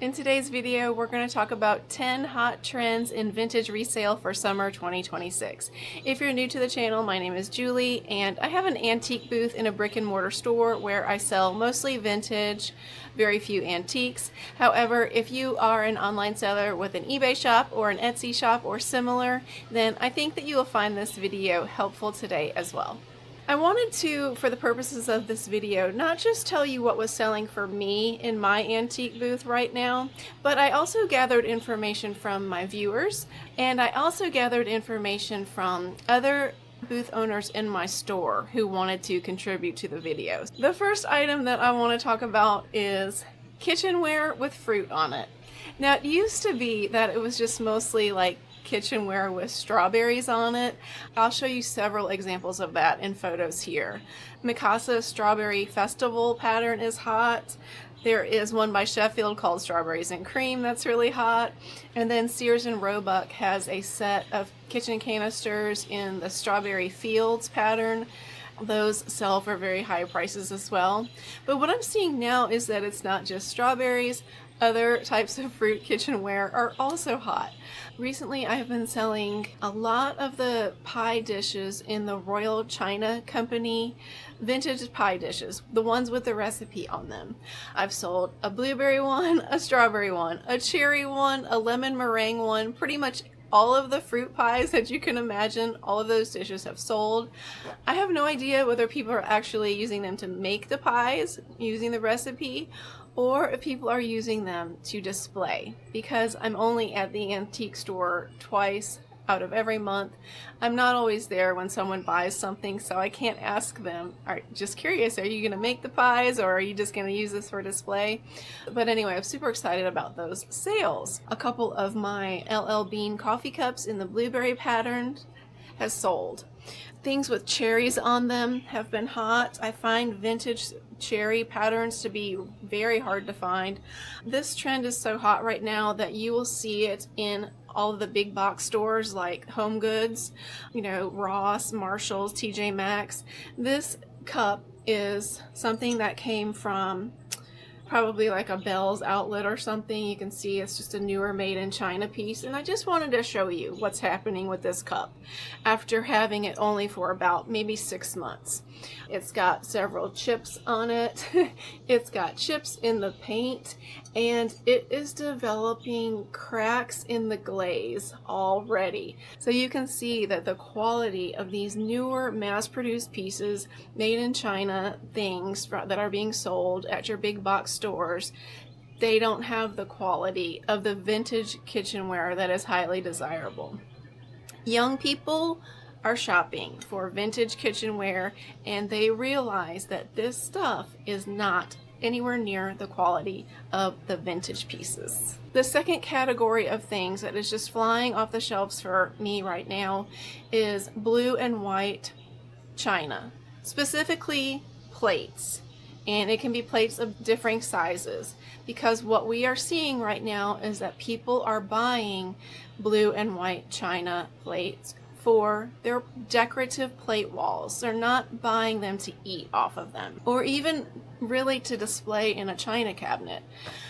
In today's video, we're going to talk about 10 hot trends in vintage resale for summer 2026. If you're new to the channel, my name is Julie, and I have an antique booth in a brick and mortar store where I sell mostly vintage, very few antiques. However, if you are an online seller with an eBay shop or an Etsy shop or similar, then I think that you will find this video helpful today as well. I wanted to, for the purposes of this video, not just tell you what was selling for me in my antique booth right now, but I also gathered information from my viewers, and I also gathered information from other booth owners in my store who wanted to contribute to the videos. The first item that I want to talk about is kitchenware with fruit on it. Now, it used to be that it was just mostly like kitchenware with strawberries on it. I'll show you several examples of that in photos here. Mikasa Strawberry Festival pattern is hot. There is one by Sheffield called Strawberries and Cream that's really hot. And then Sears and Roebuck has a set of kitchen canisters in the Strawberry Fields pattern. Those sell for very high prices as well. But what I'm seeing now is that it's not just strawberries. Other types of fruit kitchenware are also hot. Recently, I have been selling a lot of the pie dishes in the Royal China Company vintage pie dishes, the ones with the recipe on them. I've sold a blueberry one, a strawberry one, a cherry one, a lemon meringue one, pretty much all of the fruit pies that you can imagine. All of those dishes have sold. I have no idea whether people are actually using them to make the pies, using the recipe, or if people are using them to display, because I'm only at the antique store twice out of every month. I'm not always there when someone buys something, so I can't ask them, just curious, are you going to make the pies or are you just going to use this for display? But anyway, I'm super excited about those sales. A couple of my LL Bean coffee cups in the blueberry pattern has sold. Things with cherries on them have been hot. I find vintage cherry patterns to be very hard to find. This trend is so hot right now that you will see it in all of the big box stores like Home Goods, Ross, Marshalls, TJ Maxx. This cup is something that came from probably like a Bell's outlet or something. You can see it's just a newer made in China piece, and I just wanted to show you what's happening with this cup after having it only for about maybe 6 months. It's got several chips on it. It's got chips in the paint, and it is developing cracks in the glaze already. So you can see that the quality of these newer mass-produced pieces made in China, things that are being sold at your big box stores, they don't have the quality of the vintage kitchenware that is highly desirable. Young people are shopping for vintage kitchenware, and they realize that this stuff is not anywhere near the quality of the vintage pieces. The second category of things that is just flying off the shelves for me right now is blue and white china, specifically plates. And it can be plates of differing sizes, because what we are seeing right now is that people are buying blue and white china plates for their decorative plate walls. They're not buying them to eat off of them, or even really to display in a china cabinet.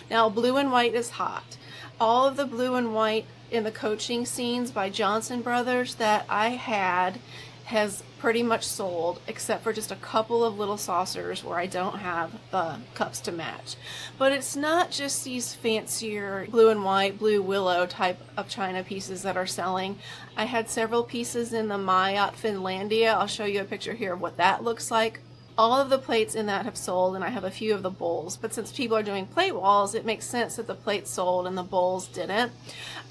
Now, blue and white is hot. All of the blue and white in the coaching scenes by Johnson Brothers that I had has pretty much sold, except for just a couple of little saucers where I don't have the cups to match. But it's not just these fancier blue and white, blue willow type of china pieces that are selling. I had several pieces in the Mayotte Finlandia. I'll show you a picture here of what that looks like. All of the plates in that have sold, and I have a few of the bowls. But since people are doing plate walls, it makes sense that the plates sold and the bowls didn't.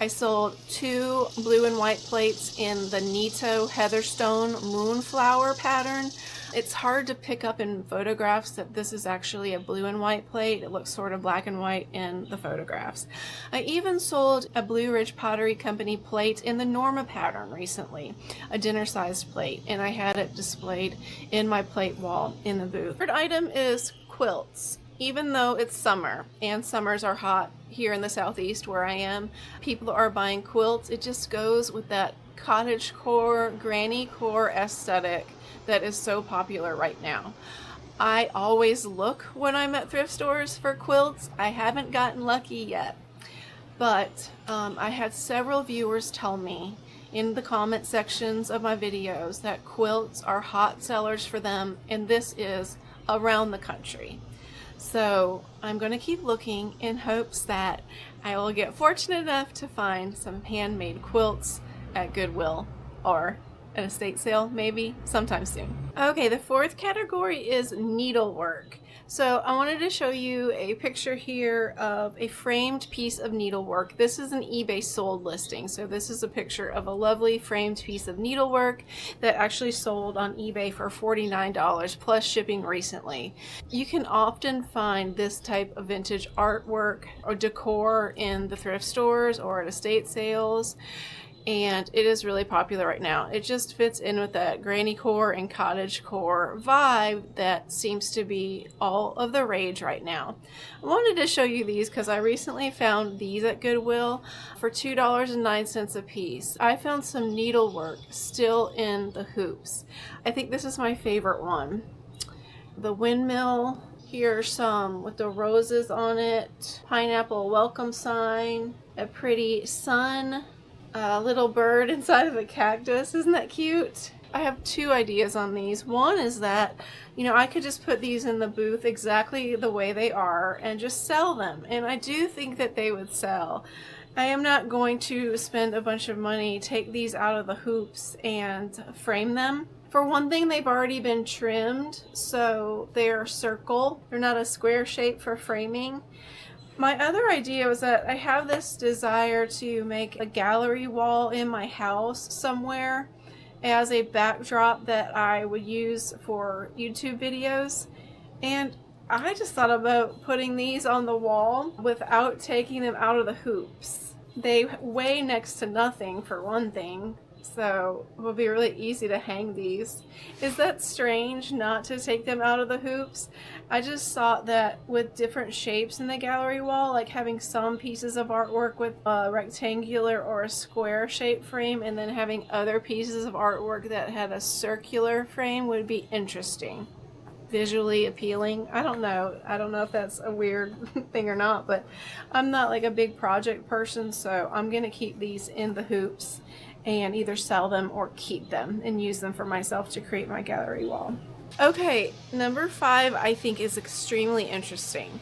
I sold 2 blue and white plates in the Nito Heatherstone Moonflower pattern. It's hard to pick up in photographs that this is actually a blue and white plate. It looks sort of black and white in the photographs. I even sold a Blue Ridge Pottery Company plate in the Norma pattern recently, a dinner-sized plate, and I had it displayed in my plate wall in the booth. Third item is quilts. Even though it's summer, and summers are hot here in the southeast where I am, people are buying quilts. It just goes with that cottage core, granny core aesthetic that is so popular right now. I always look when I'm at thrift stores for quilts. I haven't gotten lucky yet, but I had several viewers tell me in the comment sections of my videos that quilts are hot sellers for them, and this is around the country. So I'm going to keep looking in hopes that I will get fortunate enough to find some handmade quilts at Goodwill or an estate sale maybe sometime soon. Okay, the fourth category is needlework. So I wanted to show you a picture here of a framed piece of needlework. This is an eBay sold listing. So this is a picture of a lovely framed piece of needlework that actually sold on eBay for $49 plus shipping recently. You can often find this type of vintage artwork or decor in the thrift stores or at estate sales, and it is really popular right now. It just fits in with that granny core and cottage core vibe that seems to be all of the rage right now. I wanted to show you these because I recently found these at Goodwill for $2.09 a piece. I found some needlework still in the hoops. I think this is my favorite one. The windmill, here's some with the roses on it, pineapple welcome sign, a pretty sun, a little bird inside of a cactus. Isn't that cute? I have two ideas on these. One is that, you know, I could just put these in the booth exactly the way they are and just sell them. And I do think that they would sell. I am not going to spend a bunch of money, take these out of the hoops and frame them. For one thing, they've already been trimmed, so they're circle. They're not a square shape for framing. My other idea was that I have this desire to make a gallery wall in my house somewhere as a backdrop that I would use for YouTube videos. And I just thought about putting these on the wall without taking them out of the hoops. They weigh next to nothing for one thing, so it will be really easy to hang these. Is that strange not to take them out of the hoops? I just thought that with different shapes in the gallery wall, like having some pieces of artwork with a rectangular or a square shape frame and then having other pieces of artwork that had a circular frame would be interesting. Visually appealing. I don't know if that's a weird thing or not, but I'm not like a big project person, so I'm gonna keep these in the hoops and either sell them or keep them and use them for myself to create my gallery wall. Okay, number 5 I think is extremely interesting,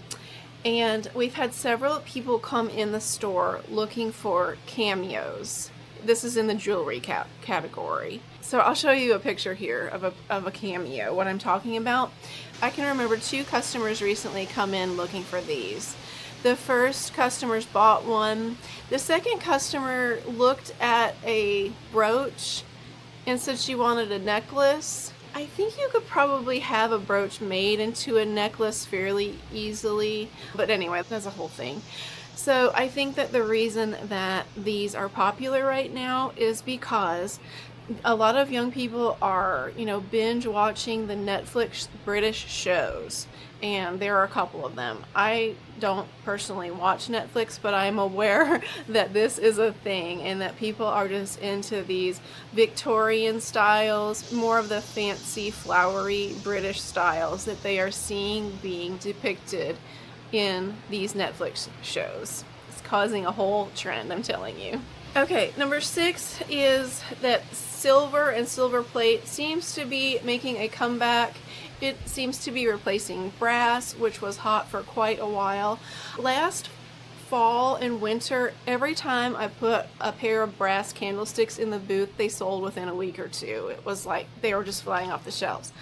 and we've had several people come in the store looking for cameos. This is in the jewelry category. So I'll show you a picture here of a cameo, what I'm talking about. I can remember 2 customers recently come in looking for these. The first customers bought one. The second customer looked at a brooch and said she wanted a necklace. I think you could probably have a brooch made into a necklace fairly easily, but anyway, that's a whole thing. So I think that the reason that these are popular right now is because a lot of young people are, you know, binge watching the Netflix British shows, and there are a couple of them. I don't personally watch Netflix, but I'm aware that this is a thing and that people are just into these Victorian styles, more of the fancy, flowery British styles that they are seeing being depicted in these Netflix shows. It's causing a whole trend, I'm telling you. Okay, number 6 is that silver and silver plate seems to be making a comeback. It seems to be replacing brass, which was hot for quite a while. Last fall and winter, every time I put a pair of brass candlesticks in the booth, they sold within a week or two. It was like they were just flying off the shelves.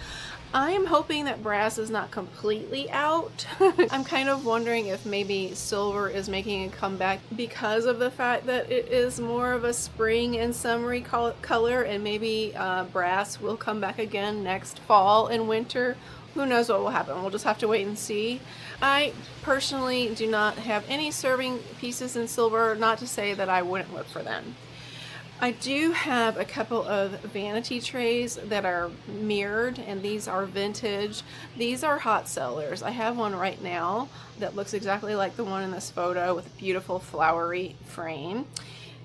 I am hoping that brass is not completely out. I'm kind of wondering if maybe silver is making a comeback because of the fact that it is more of a spring and summery color, and maybe brass will come back again next fall and winter. Who knows what will happen? We'll just have to wait and see. I personally do not have any serving pieces in silver, not to say that I wouldn't look for them. I do have a couple of vanity trays that are mirrored, and these are vintage. These are hot sellers. I have one right now that looks exactly like the one in this photo with a beautiful flowery frame.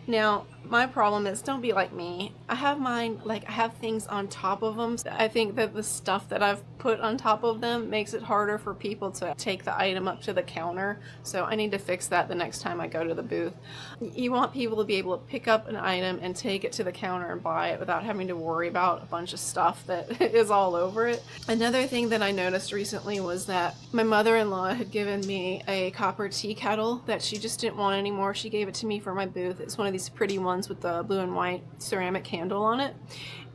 Now, my problem is, don't be like me. I have mine, like, I have things on top of them. I think that the stuff that I've put on top of them makes it harder for people to take the item up to the counter. So I need to fix that the next time I go to the booth. You want people to be able to pick up an item and take it to the counter and buy it without having to worry about a bunch of stuff that is all over it. Another thing that I noticed recently was that my mother-in-law had given me a copper tea kettle that she just didn't want anymore. She gave it to me for my booth. It's one of these pretty ones with the blue and white ceramic handle on it.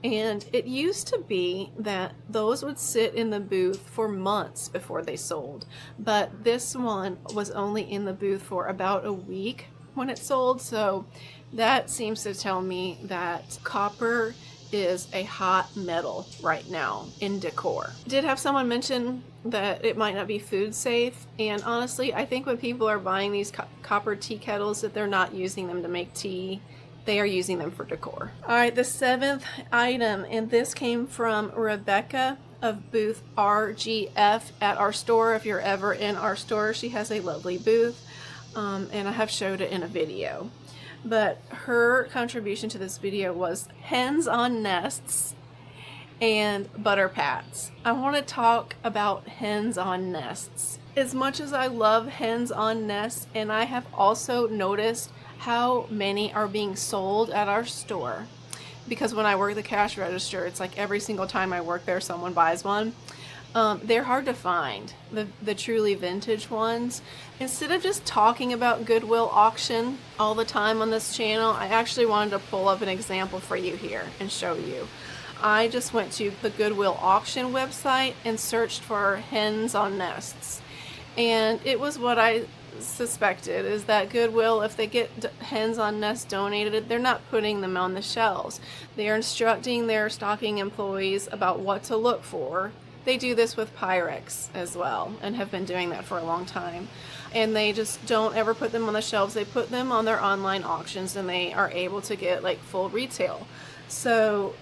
And it used to be that those would sit in the booth for months before they sold. But this one was only in the booth for about a week when it sold. So that seems to tell me that copper is a hot metal right now in decor. Did have someone mention that it might not be food safe, and honestly I think when people are buying these copper tea kettles that they're not using them to make tea. They are using them for decor. Alright, the 7th item, and this came from Rebecca of booth RGF at our store. If you're ever in our store, she has a lovely booth, and I have showed it in a video. But her contribution to this video was hens on nests and butter pats. I want to talk about hens on nests. As much as I love hens on nests, and I have also noticed how many are being sold at our store, because when I work the cash register, it's like every single time I work there someone buys one. They're hard to find, the truly vintage ones. Instead of just talking about Goodwill auction all the time on this channel, I actually wanted to pull up an example for you here and show you. I just went to the Goodwill auction website and searched for hens on nests, and it was what I suspected, is that Goodwill, if they get hens on nests donated, they're not putting them on the shelves. They are instructing their stocking employees about what to look for. They do this with Pyrex as well, and have been doing that for a long time. And they just don't ever put them on the shelves. They put them on their online auctions, and they are able to get like full retail. So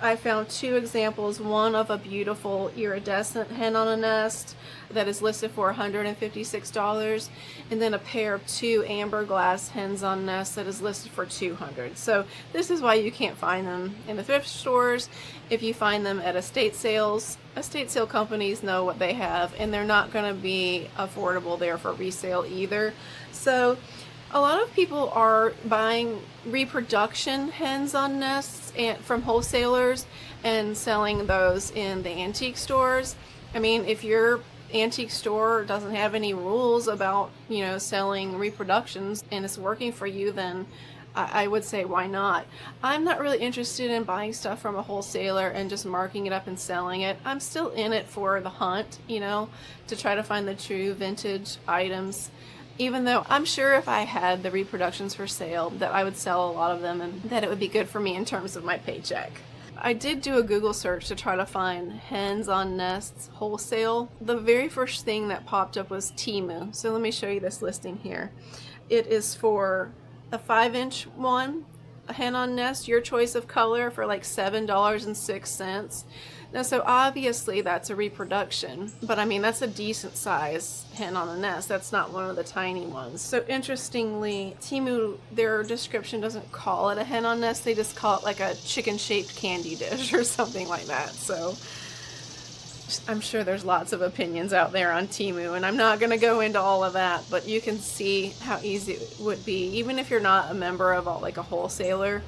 I found 2 examples, one of a beautiful iridescent hen on a nest that is listed for $156, and then a pair of 2 amber glass hens on nests that is listed for $200. So this is why you can't find them in the thrift stores. If you find them at estate sale companies know what they have, and they're not going to be affordable there for resale either. So a lot of people are buying reproduction hens on nests from wholesalers and selling those in the antique stores. I mean, if your antique store doesn't have any rules about, selling reproductions and it's working for you, then I would say why not? I'm not really interested in buying stuff from a wholesaler and just marking it up and selling it. I'm still in it for the hunt, to try to find the true vintage items. Even though I'm sure if I had the reproductions for sale that I would sell a lot of them and that it would be good for me in terms of my paycheck. I did do a Google search to try to find hens on nests wholesale. The very first thing that popped up was Temu. So let me show you this listing here. It is for a 5-inch one, a hen on nest, your choice of color, for like $7.06. Now, so obviously that's a reproduction, but I mean, that's a decent size hen on a nest. That's not one of the tiny ones. So interestingly, Temu, their description doesn't call it a hen on nest. They just call it like a chicken-shaped candy dish or something like that. So I'm sure there's lots of opinions out there on Temu, and I'm not going to go into all of that, but you can see how easy it would be, even if you're not a member of like a wholesaler.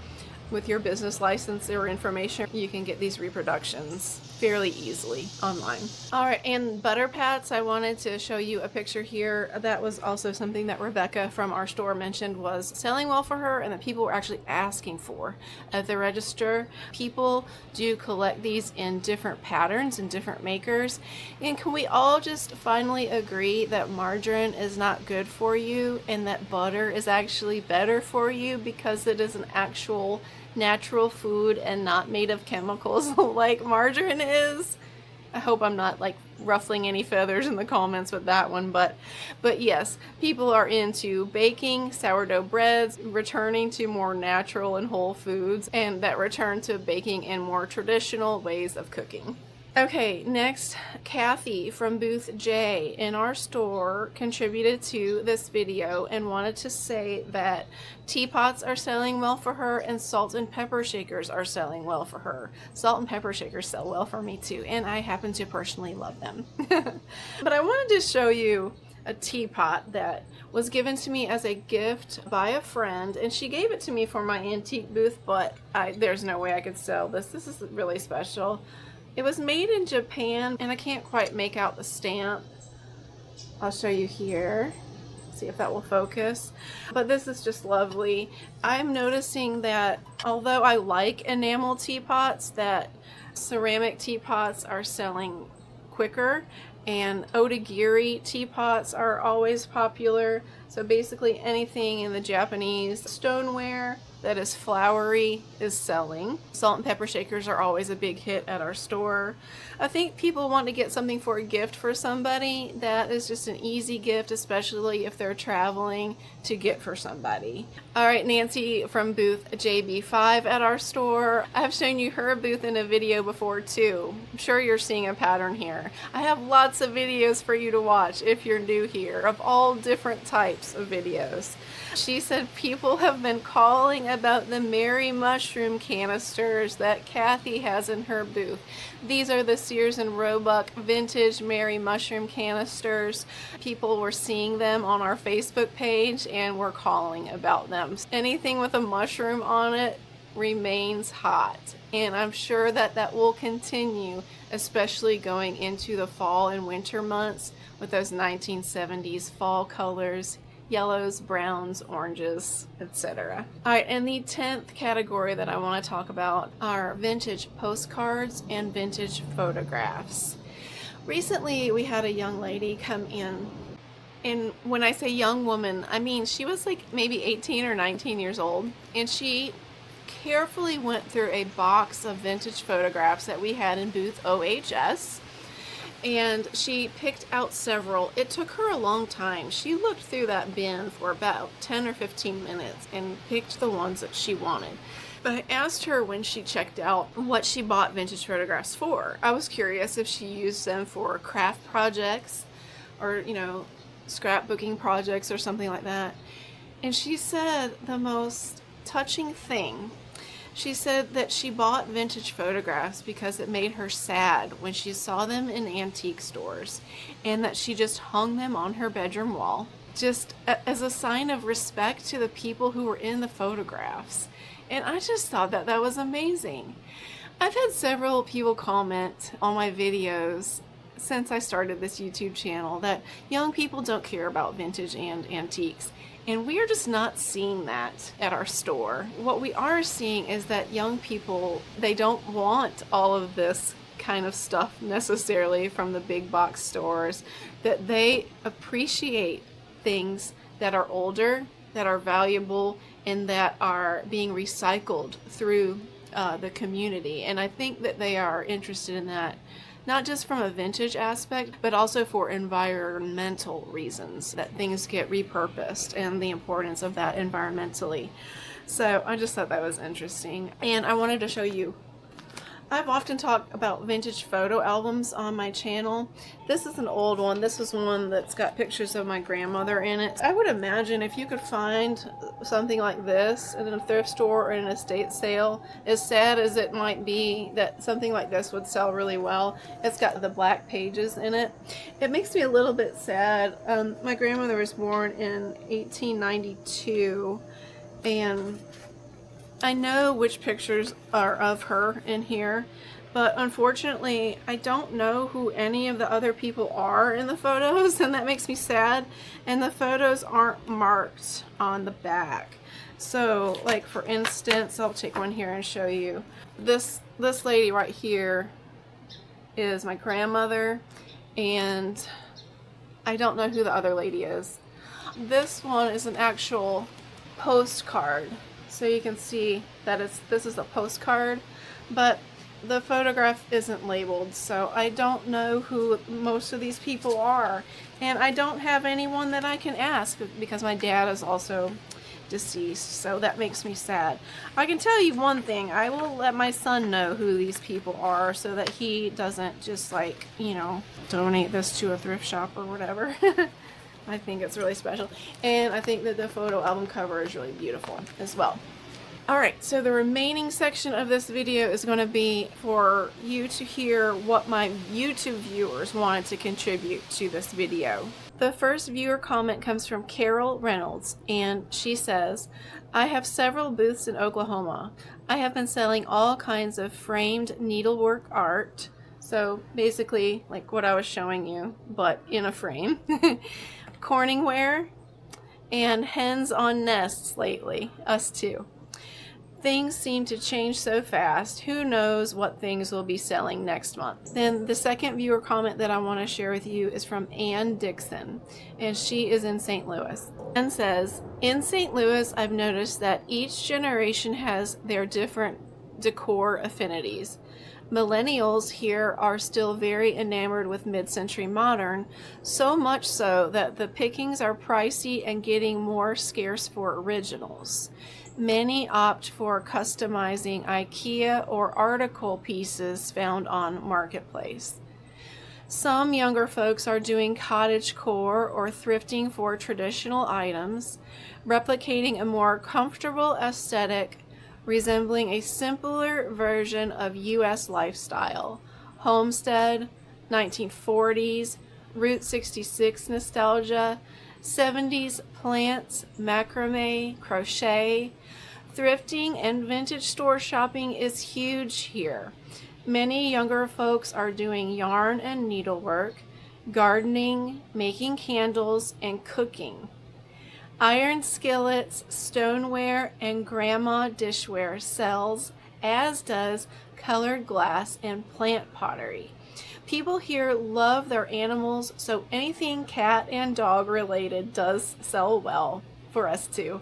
With your business license or information, you can get these reproductions fairly easily online. Alright, and butter pats, I wanted to show you a picture here. That was also something that Rebecca from our store mentioned was selling well for her and that people were actually asking for at the register. People do collect these in different patterns and different makers. And can we all just finally agree that margarine is not good for you and that butter is actually better for you because it is an actual natural food and not made of chemicals like margarine is? I hope I'm not like ruffling any feathers in the comments with that one, but yes, people are into baking sourdough breads, returning to more natural and whole foods, and that return to baking in more traditional ways of cooking. Okay, next, Kathy from Booth J in our store contributed to this video and wanted to say that teapots are selling well for her and salt and pepper shakers are selling well for her. Salt and pepper shakers sell well for me too, and I happen to personally love them. But I wanted to show you a teapot that was given to me as a gift by a friend, and she gave it to me for my antique booth, but there's no way I could sell this. This is really special. It was made in Japan, and I can't quite make out the stamp. I'll show you here. See if that will focus. But this is just lovely. I'm noticing that although I like enamel teapots, that ceramic teapots are selling quicker, and otagiri teapots are always popular. So basically anything in the Japanese stoneware that is flowery is selling. Salt and pepper shakers are always a big hit at our store. I think people want to get something for a gift for somebody that is just an easy gift, especially if they're traveling, to get for somebody. All right, Nancy from booth JB5 at our store. I've shown you her booth in a video before too. I'm sure you're seeing a pattern here. I have lots of videos for you to watch if you're new here, of all different types of videos. She said people have been calling about the Mary mushroom canisters that Kathy has in her booth. These are the Sears and Roebuck vintage Mary mushroom canisters. People were seeing them on our Facebook page and were calling about them. Anything with a mushroom on it remains hot, and I'm sure that that will continue, especially going into the fall and winter months with those 1970s fall colors. Yellows, browns, oranges, etc. Alright, and the 10th category that I want to talk about are vintage postcards and vintage photographs. Recently we had a young lady come in, and when I say young woman, I mean she was like maybe 18 or 19 years old, and she carefully went through a box of vintage photographs that we had in booth OHS. And she picked out several. It took her a long time. She looked through that bin for about 10 or 15 minutes and picked the ones that she wanted. But I asked her when she checked out what she bought vintage photographs for. I was curious if she used them for craft projects or, you know, scrapbooking projects or something like that. And she said the most touching thing. She said that she bought vintage photographs because it made her sad when she saw them in antique stores, and that she just hung them on her bedroom wall, just as a sign of respect to the people who were in the photographs. And I just thought that that was amazing. I've had several people comment on my videos since I started this YouTube channel that young people don't care about vintage and antiques. And we are just not seeing that at our store. What we are seeing is that young people, they don't want all of this kind of stuff necessarily from the big box stores, that they appreciate things that are older, that are valuable, and that are being recycled through the community. And I think that they are interested in that, not just from a vintage aspect, but also for environmental reasons, that things get repurposed and the importance of that environmentally. So I just thought that was interesting. And I wanted to show you, I've often talked about vintage photo albums on my channel. This is an old one. This is one that's got pictures of my grandmother in it. I would imagine if you could find something like this in a thrift store or in an estate sale, as sad as it might be that something like this would sell really well, it's got the black pages in it. It makes me a little bit sad. My grandmother was born in 1892, and I know which pictures are of her in here, but unfortunately I don't know who any of the other people are in the photos, and that makes me sad. And the photos aren't marked on the back. So like for instance, I'll take one here and show you. This lady right here is my grandmother, and I don't know who the other lady is. This one is an actual postcard. So you can see that this is a postcard, but the photograph isn't labeled, so I don't know who most of these people are. And I don't have anyone that I can ask, because my dad is also deceased, so that makes me sad. I can tell you one thing, I will let my son know who these people are so that he doesn't just, like, you know, donate this to a thrift shop or whatever. I think it's really special, and I think that the photo album cover is really beautiful as well. Alright, so the remaining section of this video is going to be for you to hear what my YouTube viewers wanted to contribute to this video. The first viewer comment comes from Carol Reynolds, and she says, I have several booths in Oklahoma. I have been selling all kinds of framed needlework art, so basically like what I was showing you, but in a frame, Corningware, and hens on nests lately, us too. Things seem to change so fast. Who knows what things will be selling next month? Then the second viewer comment that I want to share with you is from Ann Dixon, and she is in St. Louis. And says, in St. Louis, I've noticed that each generation has their different decor affinities. Millennials here are still very enamored with mid-century modern, so much so that the pickings are pricey and getting more scarce for originals. Many opt for customizing IKEA or article pieces found on Marketplace. Some younger folks are doing Cottagecore or thrifting for traditional items, replicating a more comfortable aesthetic resembling a simpler version of U.S. lifestyle. Homestead, 1940s, Route 66 nostalgia, 70s plants, macrame, crochet. Thrifting and vintage store shopping is huge here. Many younger folks are doing yarn and needlework, gardening, making candles, and cooking. Iron skillets, stoneware, and grandma dishware sells, as does colored glass and plant pottery. People here love their animals, so anything cat and dog related does sell well for us too.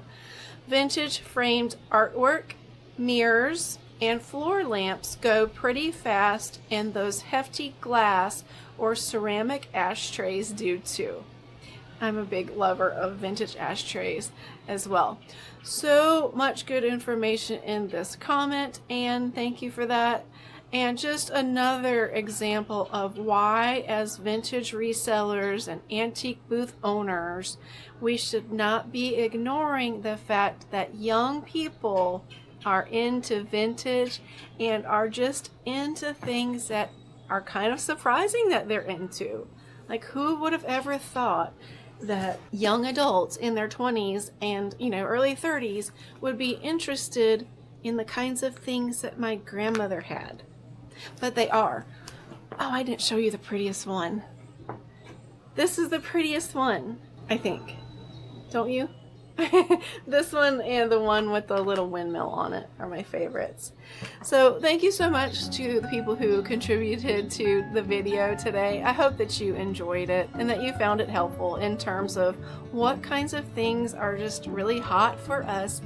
Vintage framed artwork, mirrors, and floor lamps go pretty fast, and those hefty glass or ceramic ashtrays do too. I'm a big lover of vintage ashtrays as well. So much good information in this comment, and thank you for that. And just another example of why, as vintage resellers and antique booth owners, we should not be ignoring the fact that young people are into vintage and are just into things that are kind of surprising that they're into. Like, who would have ever thought that young adults in their 20s and, you know, early 30s would be interested in the kinds of things that my grandmother had? But they are. Oh, I didn't show you the prettiest one. This is the prettiest one, I think. Don't you? This one and the one with the little windmill on it are my favorites. So thank you so much to the people who contributed to the video today. I hope that you enjoyed it and that you found it helpful in terms of what kinds of things are just really hot for us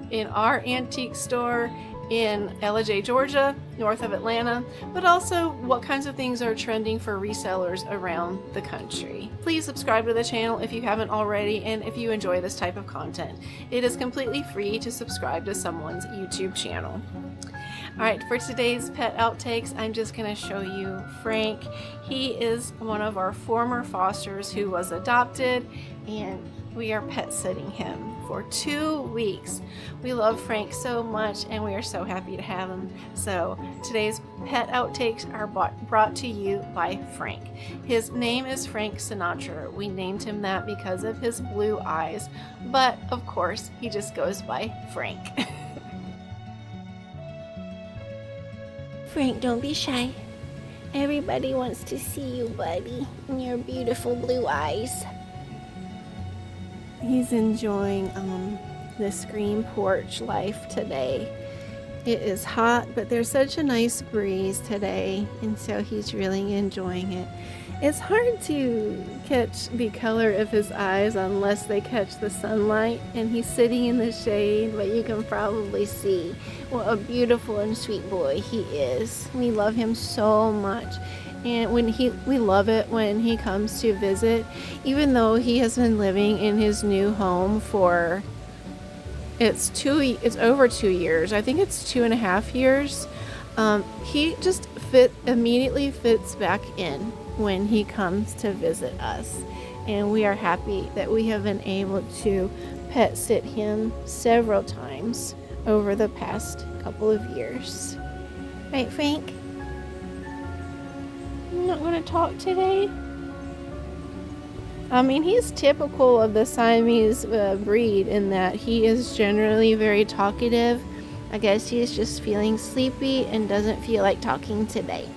in our antique store in Ellijay, Georgia, north of Atlanta, but also what kinds of things are trending for resellers around the country. Please subscribe to the channel if you haven't already, and if you enjoy this type of content. It is completely free to subscribe to someone's YouTube channel. Alright, for today's pet outtakes, I'm just going to show you Frank. He is one of our former fosters who was adopted, and we are pet sitting him for 2 weeks. We love Frank so much, and we are so happy to have him. So today's pet outtakes are brought to you by Frank. His name is Frank Sinatra. We named him that because of his blue eyes, but of course he just goes by Frank. Frank, don't be shy. Everybody wants to see you, buddy, and your beautiful blue eyes. He's enjoying the screen porch life today. It is hot, but there's such a nice breeze today, and so he's really enjoying it. It's hard to catch the color of his eyes unless they catch the sunlight, and he's sitting in the shade, but you can probably see what a beautiful and sweet boy he is. We love him so much. And we love it when he comes to visit, even though he has been living in his new home for It's over 2 years. I think it's 2.5 years. He just immediately fits back in when he comes to visit us, and we are happy that we have been able to pet sit him several times over the past couple of years. Right, Frank? You're not going to talk today? I mean, he's typical of the Siamese breed in that he is generally very talkative. I guess he's just feeling sleepy and doesn't feel like talking today.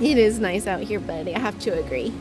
It is nice out here, buddy. I have to agree.